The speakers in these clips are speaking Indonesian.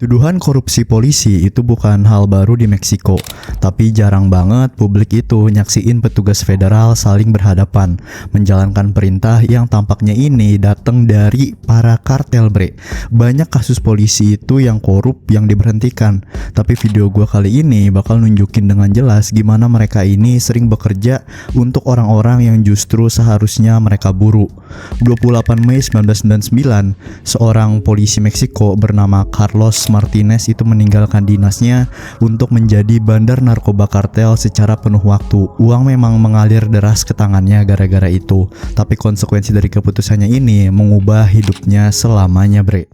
Tuduhan korupsi polisi itu bukan hal baru di Meksiko, tapi jarang banget publik itu nyaksiin petugas federal saling berhadapan, menjalankan perintah yang tampaknya ini datang dari para kartel bre. Banyak kasus polisi itu yang korup yang diberhentikan, tapi video gua kali ini bakal nunjukin dengan jelas gimana mereka ini sering bekerja untuk orang-orang yang justru seharusnya mereka buru. 28 Mei 1999, seorang polisi Meksiko bernama Carlos Martinez itu meninggalkan dinasnya untuk menjadi bandar narkoba kartel secara penuh waktu. Uang memang mengalir deras ke tangannya gara-gara itu, tapi konsekuensi dari keputusannya ini mengubah hidupnya selamanya bre.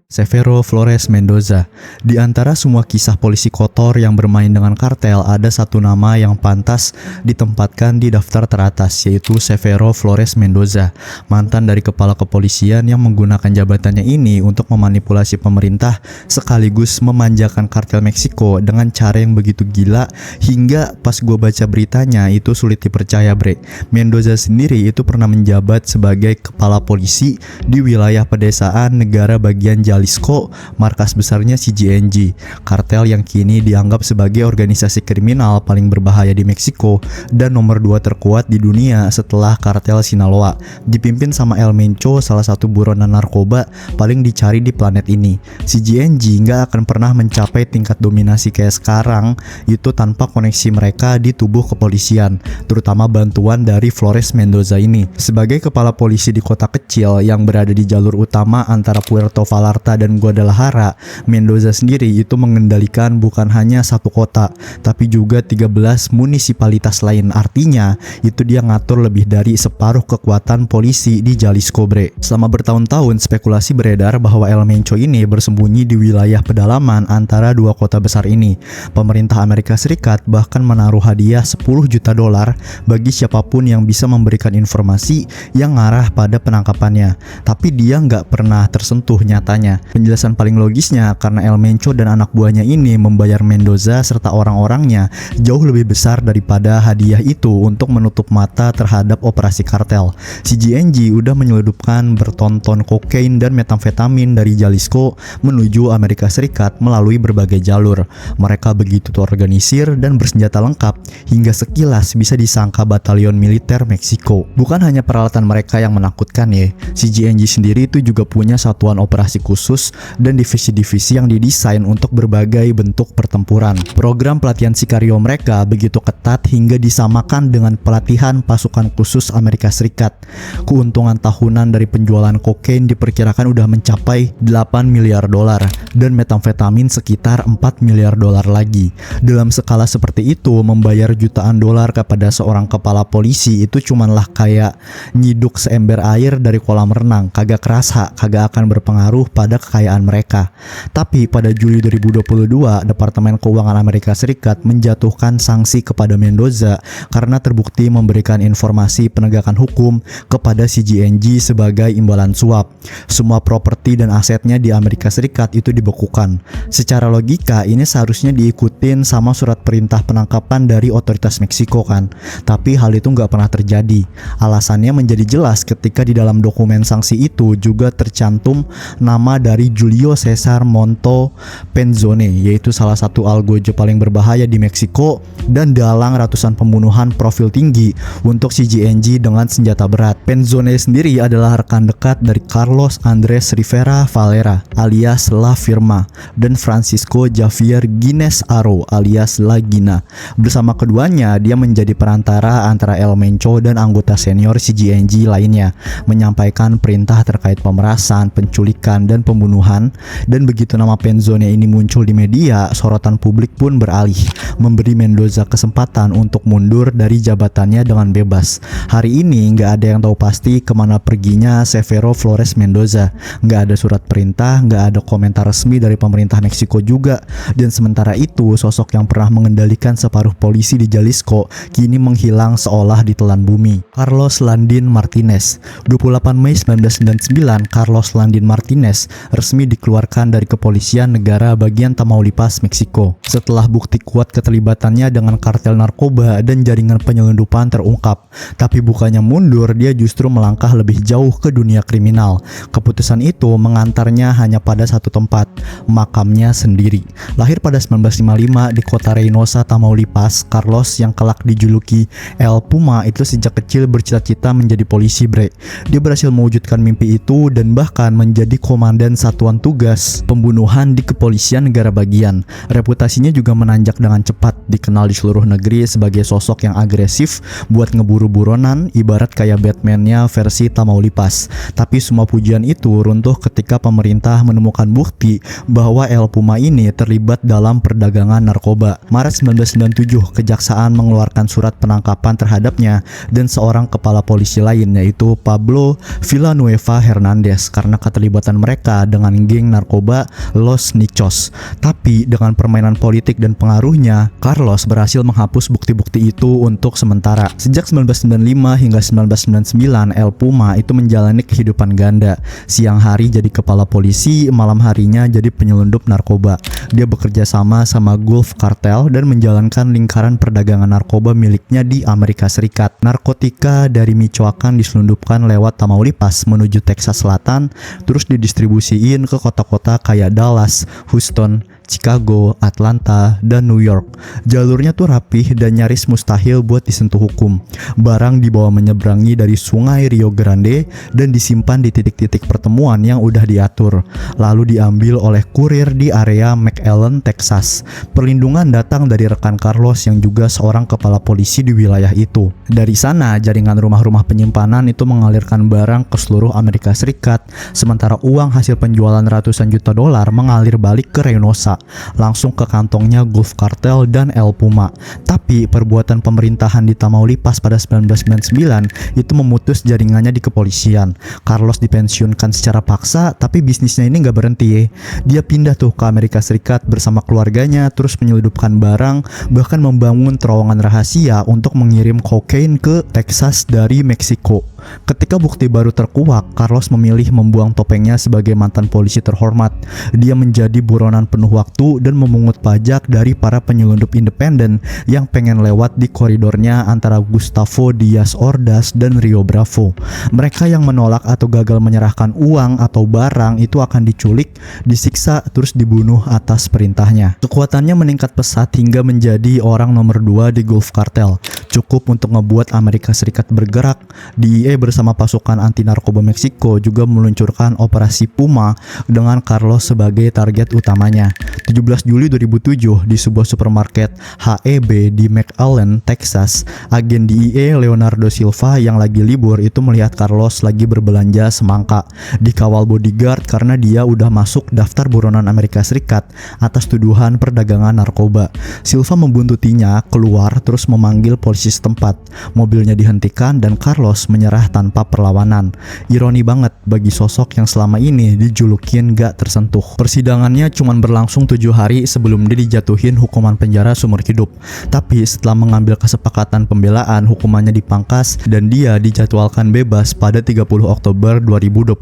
Severo Flores Mendoza. Di antara semua kisah polisi kotor yang bermain dengan kartel, ada satu nama yang pantas ditempatkan di daftar teratas, yaitu Severo Flores Mendoza, mantan dari kepala kepolisian yang menggunakan jabatannya ini untuk memanipulasi pemerintah sekaligus memanjakan kartel Meksiko dengan cara yang begitu gila hingga pas gue baca beritanya itu sulit dipercaya bre. Mendoza sendiri itu pernah menjabat sebagai kepala polisi di wilayah pedesaan negara bagian Jalisco, markas besarnya CGNG, kartel yang kini dianggap sebagai organisasi kriminal paling berbahaya di Meksiko dan nomor 2 terkuat di dunia setelah kartel Sinaloa, dipimpin sama El Mencho, salah satu buronan narkoba paling dicari di planet ini. CGNG nggak akan pernah mencapai tingkat dominasi kayak sekarang itu tanpa koneksi mereka di tubuh kepolisian, terutama bantuan dari Flores Mendoza ini. Sebagai kepala polisi di kota kecil yang berada di jalur utama antara Puerto Vallarta dan Guadalajara, Mendoza sendiri itu mengendalikan bukan hanya satu kota, tapi juga 13 munisipalitas lain. Artinya, itu dia ngatur lebih dari separuh kekuatan polisi di Jalisco bre. Selama bertahun-tahun spekulasi beredar bahwa El Mencho ini bersembunyi di wilayah pedalaman antara dua kota besar ini. Pemerintah Amerika Serikat bahkan menaruh hadiah 10 juta dolar bagi siapapun yang bisa memberikan informasi yang ngarah pada penangkapannya. Tapi dia nggak pernah tersentuh nyatanya. Penjelasan paling logisnya karena El Mencho dan anak buahnya ini membayar Mendoza serta orang-orangnya jauh lebih besar daripada hadiah itu untuk menutup mata terhadap operasi kartel. CGNG udah menyeludupkan bertonton kokain dan metamfetamin dari Jalisco menuju Amerika Serikat melalui berbagai jalur. Mereka begitu terorganisir dan bersenjata lengkap hingga sekilas bisa disangka batalion militer Meksiko. Bukan hanya peralatan mereka yang menakutkan ya, CGNG sendiri itu juga punya satuan operasi khusus dan divisi-divisi yang didesain untuk berbagai bentuk pertempuran. Program pelatihan sikario mereka begitu ketat hingga disamakan dengan pelatihan pasukan khusus Amerika Serikat. Keuntungan tahunan dari penjualan kokain diperkirakan udah mencapai 8 miliar dolar dan metamfetamin sekitar 4 miliar dolar lagi. Dalam skala seperti itu, membayar jutaan dolar kepada seorang kepala polisi itu cumanlah kayak nyiduk seember air dari kolam renang, kagak kerasa, kagak akan berpengaruh pada kekayaan mereka. Tapi pada Juli 2022, Departemen Keuangan Amerika Serikat menjatuhkan sanksi kepada Mendoza karena terbukti memberikan informasi penegakan hukum kepada CGNG sebagai imbalan suap. Semua properti dan asetnya di Amerika Serikat itu dibekukan. Secara logika ini seharusnya diikutin sama surat perintah penangkapan dari otoritas Meksiko kan. Tapi hal itu nggak pernah terjadi. Alasannya menjadi jelas ketika di dalam dokumen sanksi itu juga tercantum nama dari Julio Cesar Monto Penzone, yaitu salah satu algojo paling berbahaya di Meksiko dan dalang ratusan pembunuhan profil tinggi untuk CGNG dengan senjata berat. Penzone sendiri adalah rekan dekat dari Carlos Andres Rivera Valera alias La Firma dan Francisco Javier Gines Aro alias La Gina. Bersama keduanya, dia menjadi perantara antara El Mencho dan anggota senior CGNG lainnya, menyampaikan perintah terkait pemerasan, penculikan, dan pembunuhan. Dan begitu nama Penzone ini muncul di media, sorotan publik pun beralih, memberi Mendoza kesempatan untuk mundur dari jabatannya dengan bebas. Hari ini nggak ada yang tahu pasti kemana perginya Severo Flores Mendoza. Nggak ada surat perintah, nggak ada komentar resmi dari pemerintah Meksiko juga. Dan sementara itu, sosok yang pernah mengendalikan separuh polisi di Jalisco kini menghilang seolah ditelan bumi. Carlos Landin Martinez. 28 Mei 1999, Carlos Landin Martinez resmi dikeluarkan dari kepolisian negara bagian Tamaulipas, Meksiko. Setelah bukti kuat keterlibatannya dengan kartel narkoba dan jaringan penyelundupan terungkap, tapi bukannya mundur, dia justru melangkah lebih jauh ke dunia kriminal. Keputusan itu mengantarnya hanya pada satu tempat, makamnya sendiri. Lahir pada 1955 di kota Reynosa, Tamaulipas, Carlos yang kelak dijuluki El Puma itu sejak kecil bercita-cita menjadi polisi, bre. Dia berhasil mewujudkan mimpi itu dan bahkan menjadi komandan satuan tugas pembunuhan di kepolisian negara bagian. Reputasinya juga menanjak dengan cepat, dikenal di seluruh negeri sebagai sosok yang agresif buat ngeburu buronan, ibarat kayak Batman-nya versi Tamaulipas. Tapi semua pujian itu runtuh ketika pemerintah menemukan bukti bahwa El Puma ini terlibat dalam perdagangan narkoba. Maret 1997, kejaksaan mengeluarkan surat penangkapan terhadapnya dan seorang kepala polisi lain, yaitu Pablo Villanueva Hernandez, karena keterlibatan mereka dengan geng narkoba Los Nichos. Tapi dengan permainan politik dan pengaruhnya, Carlos berhasil menghapus bukti-bukti itu untuk sementara. Sejak 1995 hingga 1999, El Puma itu menjalani kehidupan ganda. Siang hari jadi kepala polisi, malam harinya jadi penyelundup narkoba. Dia bekerja sama Gulf Cartel dan menjalankan lingkaran perdagangan narkoba miliknya di Amerika Serikat. Narkotika dari Michoacan diselundupkan lewat Tamaulipas menuju Texas Selatan, terus didistribusiin ke kota-kota kayak Dallas, Houston, Chicago, Atlanta, dan New York. Jalurnya tuh rapih dan nyaris mustahil buat disentuh hukum. Barang dibawa menyeberangi dari sungai Rio Grande dan disimpan di titik-titik pertemuan yang udah diatur, lalu diambil oleh kurir di area McAllen, Texas. Perlindungan datang dari rekan Carlos yang juga seorang kepala polisi di wilayah itu. Dari sana, jaringan rumah-rumah penyimpanan itu mengalirkan barang ke seluruh Amerika Serikat, sementara uang hasil penjualan ratusan juta dolar mengalir balik ke Reynosa, langsung ke kantongnya Gulf Cartel dan El Puma. Tapi perbuatan pemerintahan di Tamaulipas pada 1999 itu memutus jaringannya di kepolisian. Carlos dipensiunkan secara paksa, tapi bisnisnya ini nggak berhenti. Dia pindah tuh ke Amerika Serikat bersama keluarganya, terus menyelundupkan barang, bahkan membangun terowongan rahasia untuk mengirim kokain ke Texas dari Meksiko. Ketika bukti baru terkuak, Carlos memilih membuang topengnya sebagai mantan polisi terhormat. Dia menjadi buronan penuh waktu dan memungut pajak dari para penyelundup independen yang pengen lewat di koridornya antara Gustavo Diaz Ordaz dan Rio Bravo. Mereka yang menolak atau gagal menyerahkan uang atau barang itu akan diculik, disiksa, terus dibunuh atas perintahnya. Kekuatannya meningkat pesat hingga menjadi orang nomor 2 di Gulf Cartel. Cukup untuk ngebuat Amerika Serikat bergerak. DEA bersama pasukan anti narkoba Meksiko juga meluncurkan Operasi Puma dengan Carlos sebagai target utamanya. 17 Juli 2007, di sebuah supermarket HEB di McAllen, Texas, agen DEA Leonardo Silva yang lagi libur itu melihat Carlos lagi berbelanja semangka. Dikawal bodyguard karena dia udah masuk daftar buronan Amerika Serikat atas tuduhan perdagangan narkoba. Silva membuntutinya keluar terus memanggil polisi setempat. Mobilnya dihentikan dan Carlos menyerah tanpa perlawanan. Ironi banget bagi sosok yang selama ini dijulukin gak tersentuh. Persidangannya cuma berlangsung 7 hari sebelum dia dijatuhin hukuman penjara seumur hidup. Tapi setelah mengambil kesepakatan pembelaan, hukumannya dipangkas dan dia dijadwalkan bebas pada 30 Oktober 2029.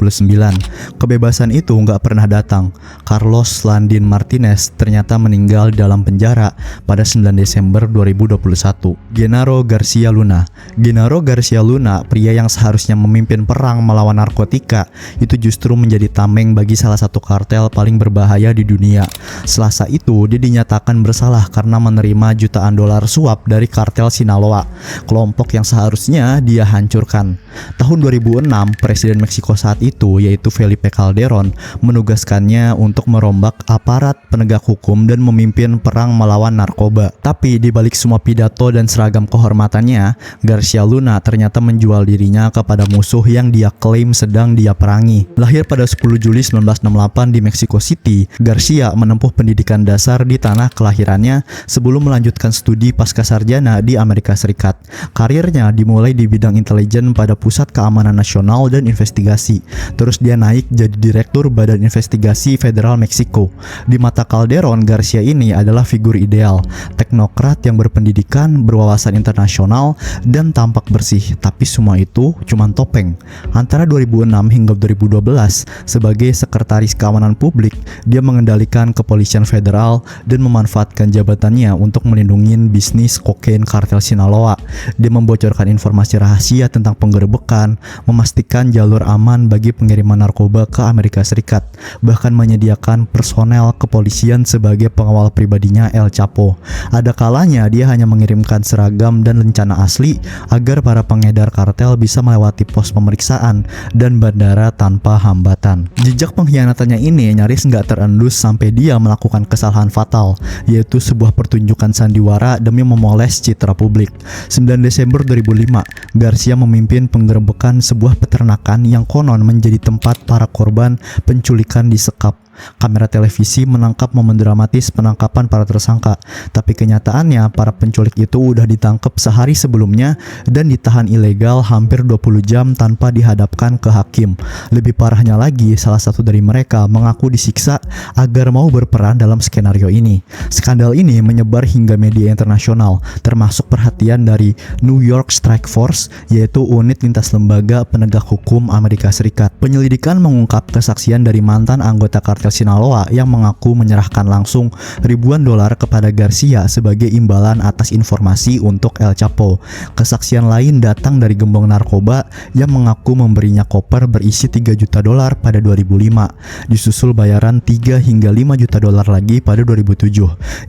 Kebebasan itu gak pernah datang. Carlos Landin Martinez ternyata meninggal dalam penjara pada 9 Desember 2021. Genaro Garcia Luna. Genaro Garcia Luna, pria yang seharusnya memimpin perang melawan narkotika, itu justru menjadi tameng bagi salah satu kartel paling berbahaya di dunia. Selasa itu dia dinyatakan bersalah karena menerima jutaan dolar suap dari kartel Sinaloa, kelompok yang seharusnya dia hancurkan. Tahun 2006, Presiden Meksiko saat itu, yaitu Felipe Calderón, menugaskannya untuk merombak aparat penegak hukum dan memimpin perang melawan narkoba. Tapi di balik semua pidato dan seragam kehormatannya, Garcia Luna ternyata menjual dirinya kepada musuh yang dia klaim sedang dia perangi. Lahir pada 10 Juli 1968 di Mexico City, Garcia menempuh pendidikan dasar di tanah kelahirannya sebelum melanjutkan studi pascasarjana di Amerika Serikat. Karirnya dimulai di bidang intelijen pada Pusat Keamanan Nasional dan Investigasi. Terus dia naik jadi Direktur Badan Investigasi Federal Meksiko. Di mata Calderón, Garcia ini adalah figur ideal, teknokrat yang berpendidikan, berwawasan internasional dan tampak bersih, tapi semua itu cuma topeng. Antara 2006 hingga 2012, sebagai sekretaris keamanan publik, dia mengendalikan kepolisian federal dan memanfaatkan jabatannya untuk melindungi bisnis kokain kartel Sinaloa. Dia membocorkan informasi rahasia tentang penggerbekan, memastikan jalur aman bagi pengiriman narkoba ke Amerika Serikat, bahkan menyediakan personel kepolisian sebagai pengawal pribadinya El Chapo. Ada kalanya dia hanya mengirimkan seragam dan lencana asli agar para pengedar kartel bisa melewati pos pemeriksaan dan bandara tanpa hambatan. Jejak pengkhianatannya ini nyaris nggak terendus sampai dia melakukan kesalahan fatal, yaitu sebuah pertunjukan sandiwara demi memoles citra publik. 9 Desember 2005, Garcia memimpin penggerebekan sebuah peternakan yang konon menjadi tempat para korban penculikan disekap. Kamera televisi menangkap momen dramatis penangkapan para tersangka, tapi kenyataannya para penculik itu udah ditangkap sehari sebelumnya dan ditahan ilegal hampir 20 jam tanpa dihadapkan ke hakim. Lebih parahnya lagi, salah satu dari mereka mengaku disiksa agar mau berperan dalam skenario ini. Skandal ini menyebar hingga media internasional, termasuk perhatian dari New York Strike Force, yaitu unit lintas lembaga penegak hukum Amerika Serikat. Penyelidikan mengungkap kesaksian dari mantan anggota kartel Sinaloa yang mengaku menyerahkan langsung ribuan dolar kepada Garcia sebagai imbalan atas informasi untuk El Chapo. Kesaksian lain datang dari gembong narkoba yang mengaku memberinya koper berisi 3 juta dolar pada 2005, disusul bayaran 3 hingga 5 juta dolar lagi pada 2007.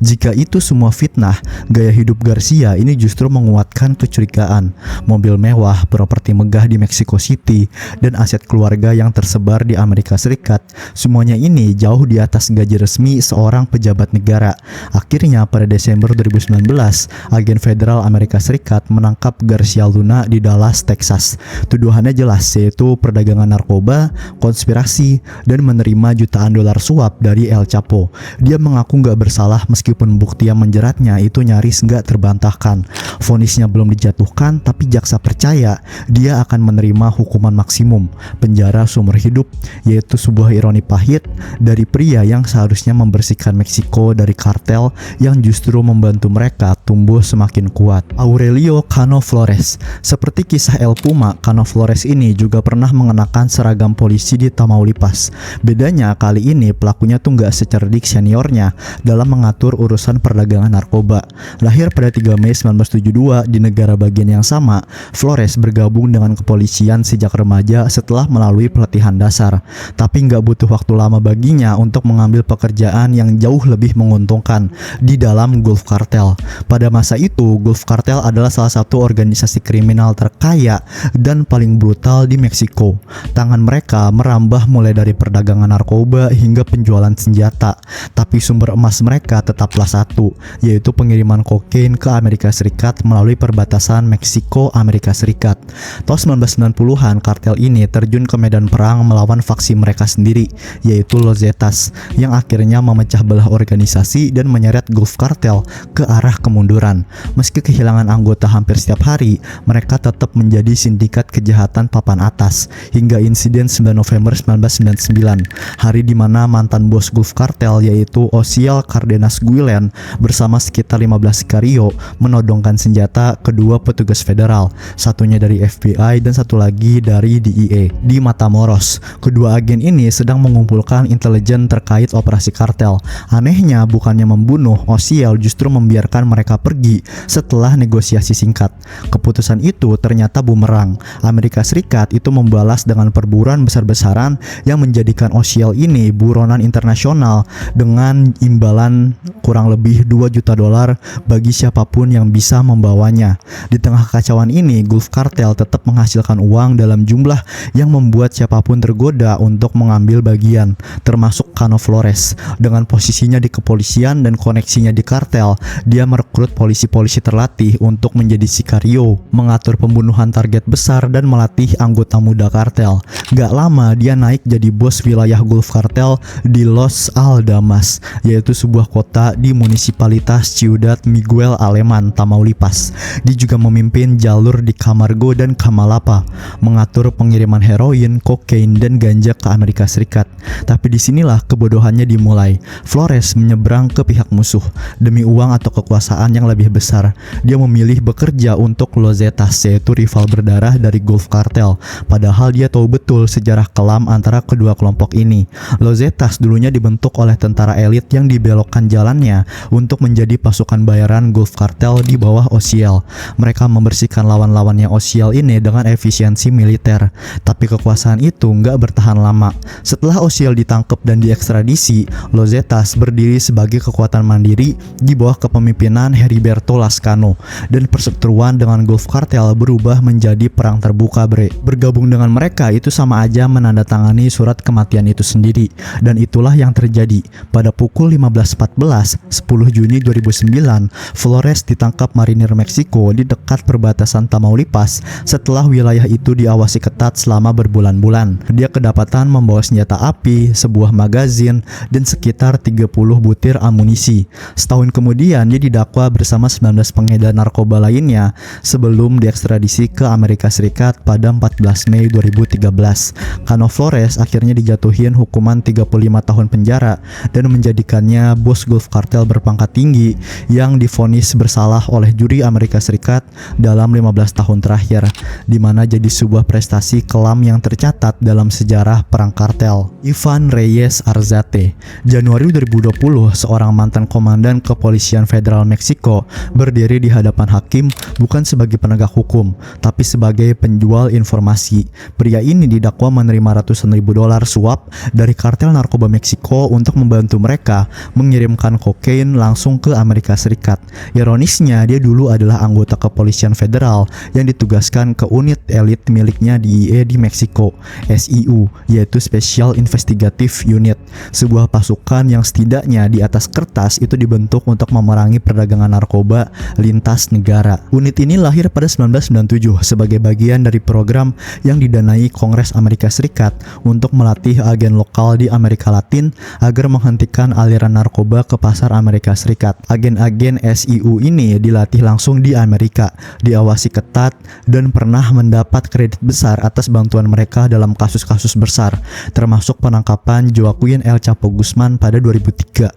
Jika itu semua fitnah, gaya hidup Garcia ini justru menguatkan kecurigaan. Mobil mewah, properti megah di Mexico City, dan aset keluarga yang tersebar di Amerika Serikat, semuanya ini jauh di atas gaji resmi seorang pejabat negara. Akhirnya pada Desember 2019, agen federal Amerika Serikat menangkap Garcia Luna di Dallas, Texas. Tuduhannya jelas, yaitu perdagangan narkoba, konspirasi, dan menerima jutaan dolar suap dari El Chapo. Dia mengaku nggak bersalah meskipun bukti yang menjeratnya itu nyaris nggak terbantahkan. Vonisnya belum dijatuhkan, tapi jaksa percaya dia akan menerima hukuman maksimum, penjara seumur hidup, yaitu sebuah ironi pahit dari pria yang seharusnya membersihkan Meksiko dari kartel yang justru membantu mereka tumbuh semakin kuat. Aurelio Cano Flores. Seperti kisah El Puma, Cano Flores ini juga pernah mengenakan seragam polisi di Tamaulipas. Bedanya kali ini pelakunya tuh nggak secerdik seniornya dalam mengatur urusan perdagangan narkoba. Lahir pada 3 Mei 1972 di negara bagian yang sama, Flores bergabung dengan kepolisian sejak remaja setelah melalui pelatihan dasar. Tapi nggak butuh waktu lama baginya untuk mengambil pekerjaan yang jauh lebih menguntungkan di dalam Gulf Cartel. Pada masa itu, Gulf Cartel adalah salah satu organisasi kriminal terkaya dan paling brutal di Meksiko. Tangan mereka merambah mulai dari perdagangan narkoba hingga penjualan senjata. Tapi sumber emas mereka tetaplah satu, yaitu pengiriman kokain ke Amerika Serikat melalui perbatasan Meksiko Amerika Serikat. Tahun 1990-an, kartel ini terjun ke medan perang melawan faksi mereka sendiri, yaitu Los Zetas, yang akhirnya memecah belah organisasi dan menyeret Gulf Cartel ke arah kemunduran. Meski kehilangan anggota hampir setiap hari, mereka tetap menjadi sindikat kejahatan papan atas hingga insiden 9 November 1999, hari di mana mantan bos Gulf Cartel yaitu Osiel Cardenas Guillen bersama sekitar 15 sikario menodongkan senjata kedua petugas federal, satunya dari FBI dan satu lagi dari DEA di Matamoros. Kedua agen ini sedang mengumpulkan intelijen terkait operasi kartel. Anehnya, bukannya membunuh, Osiel justru membiarkan mereka pergi setelah negosiasi singkat. Keputusan itu ternyata bumerang. Amerika Serikat itu membalas dengan perburuan besar-besaran yang menjadikan Osiel ini buronan internasional dengan imbalan kurang lebih 2 juta dolar bagi siapapun yang bisa membawanya. Di tengah kekacauan ini, Gulf Cartel tetap menghasilkan uang dalam jumlah yang membuat siapapun tergoda untuk mengambil bagian, termasuk Cano Flores. Dengan posisinya di kepolisian dan koneksinya di kartel, dia merekrut polisi-polisi terlatih untuk menjadi sikario, mengatur pembunuhan target besar dan melatih anggota muda kartel. Gak lama dia naik jadi bos wilayah Gulf Cartel di Los Aldamas, yaitu sebuah kota di munisipalitas Ciudad Miguel Aleman, Tamaulipas. Dia juga memimpin jalur di Camargo dan Camalapa, mengatur pengiriman heroin, kokain, dan ganja ke Amerika Serikat. Tapi Disinilah kebodohannya dimulai. Flores menyeberang ke pihak musuh demi uang atau kekuasaan yang lebih besar. Dia memilih bekerja untuk Los Zetas, yaitu rival berdarah dari Gulf Cartel. Padahal dia tahu betul sejarah kelam antara kedua kelompok ini. Los Zetas dulunya dibentuk oleh tentara elit yang dibelokkan jalannya untuk menjadi pasukan bayaran Gulf Cartel di bawah OCL. Mereka membersihkan lawan-lawannya OCL ini dengan efisiensi militer. Tapi kekuasaan itu nggak bertahan lama. Setelah OCL ditangkap dan diekstradisi, Los Zetas berdiri sebagai kekuatan mandiri di bawah kepemimpinan Heriberto Lascano, dan perseteruan dengan Gulf Cartel berubah menjadi perang terbuka, bre. Bergabung dengan mereka itu sama aja menandatangani surat kematian itu sendiri, dan itulah yang terjadi. Pada pukul 15.14, 10 Juni 2009, Flores ditangkap marinir Meksiko di dekat perbatasan Tamaulipas setelah wilayah itu diawasi ketat selama berbulan-bulan. Dia kedapatan membawa senjata api, sebuah magazin, dan sekitar 30 butir amunisi. Setahun kemudian dia didakwa bersama 19 pengedar narkoba lainnya sebelum diekstradisi ke Amerika Serikat pada 14 Mei 2013. Cano Flores akhirnya dijatuhin hukuman 35 tahun penjara dan menjadikannya bos Gulf Cartel berpangkat tinggi yang divonis bersalah oleh juri Amerika Serikat dalam 15 tahun terakhir, di mana jadi sebuah prestasi kelam yang tercatat dalam sejarah perang kartel. Ivan Reyes Arzate. Januari 2020, seorang mantan komandan kepolisian federal Meksiko berdiri di hadapan hakim bukan sebagai penegak hukum, tapi sebagai penjual informasi. Pria ini didakwa menerima ratusan ribu dolar suap dari kartel narkoba Meksiko untuk membantu mereka mengirimkan kokain langsung ke Amerika Serikat. Ironisnya, dia dulu adalah anggota kepolisian federal yang ditugaskan ke unit elit miliknya DEA di Meksiko, SIU, yaitu Special Investigative Unit, sebuah pasukan yang setidaknya di atas kertas itu dibentuk untuk memerangi perdagangan narkoba lintas negara. Unit ini lahir pada 1997 sebagai bagian dari program yang didanai Kongres Amerika Serikat untuk melatih agen lokal di Amerika Latin agar menghentikan aliran narkoba ke pasar Amerika Serikat. Agen-agen SIU ini dilatih langsung di Amerika, diawasi ketat, dan pernah mendapat kredit besar atas bantuan mereka dalam kasus-kasus besar, termasuk penangkapan Joaquin El Chapo Guzman pada 2003.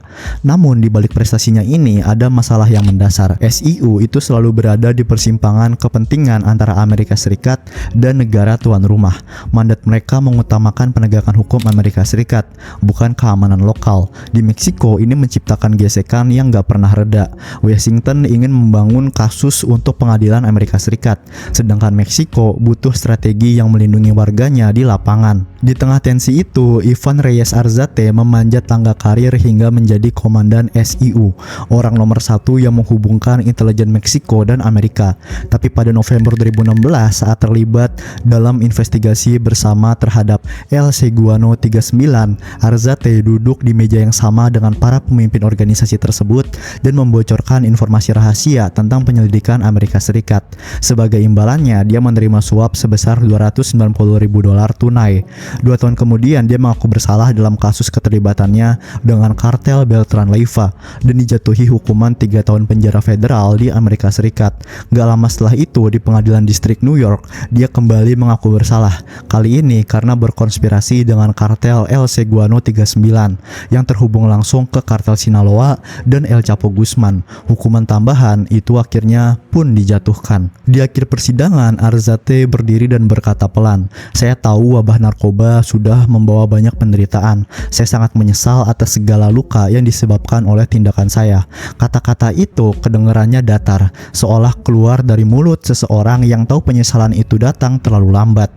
Namun di balik prestasinya ini ada masalah yang mendasar. SIU itu selalu berada di persimpangan kepentingan antara Amerika Serikat dan negara tuan rumah. Mandat mereka mengutamakan penegakan hukum Amerika Serikat, bukan keamanan lokal. Di Meksiko ini menciptakan gesekan yang gak pernah reda. Washington ingin membangun kasus untuk pengadilan Amerika Serikat, sedangkan Meksiko butuh strategi yang melindungi warganya di lapangan. Di tengah tensi itu, Ivan Reyes Arzate memanjat tangga karir hingga menjadi komandan SIU, orang nomor satu yang menghubungkan intelijen Meksiko dan Amerika. Tapi pada November 2016, saat terlibat dalam investigasi bersama terhadap El Seguano 39, Arzate duduk di meja yang sama dengan para pemimpin organisasi tersebut dan membocorkan informasi rahasia tentang penyelidikan Amerika Serikat. Sebagai imbalannya, dia menerima suap sebesar 290 ribu dolar tunai. 2 tahun kemudian dia mengaku bersalah dalam kasus keterlibatannya dengan kartel Beltran Leyva dan dijatuhi hukuman 3 tahun penjara federal di Amerika Serikat. Gak lama setelah itu, di pengadilan distrik New York, dia kembali mengaku bersalah. Kali ini karena berkonspirasi dengan kartel El Seguano 39 yang terhubung langsung ke kartel Sinaloa dan El Chapo Guzman. Hukuman tambahan itu akhirnya pun dijatuhkan. Di akhir persidangan, Arzate berdiri dan berkata pelan, "Saya tahu wabah narkoba sudah membawa banyak penderitaan. Saya sangat menyesal atas segala luka yang disebabkan oleh tindakan saya." Kata-kata itu kedengarannya datar, seolah keluar dari mulut seseorang yang tahu penyesalan itu datang terlalu lambat.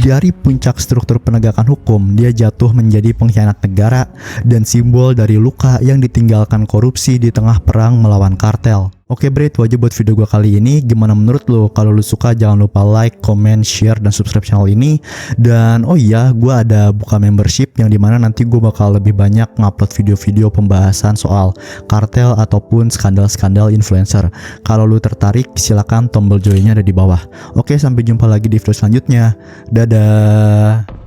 Dari puncak struktur penegakan hukum, dia jatuh menjadi pengkhianat negara dan simbol dari luka yang ditinggalkan korupsi di tengah perang melawan kartel. Oke bre, itu aja buat video gue kali ini. Gimana menurut lo? Kalau lo suka jangan lupa like, comment, share, dan subscribe channel ini. Dan oh iya, gue ada buka membership yang dimana nanti gue bakal lebih banyak ngupload video-video pembahasan soal kartel ataupun skandal-skandal influencer. Kalau lo tertarik, silakan tombol joinnya ada di bawah. Oke, sampai jumpa lagi di video selanjutnya. Dadah.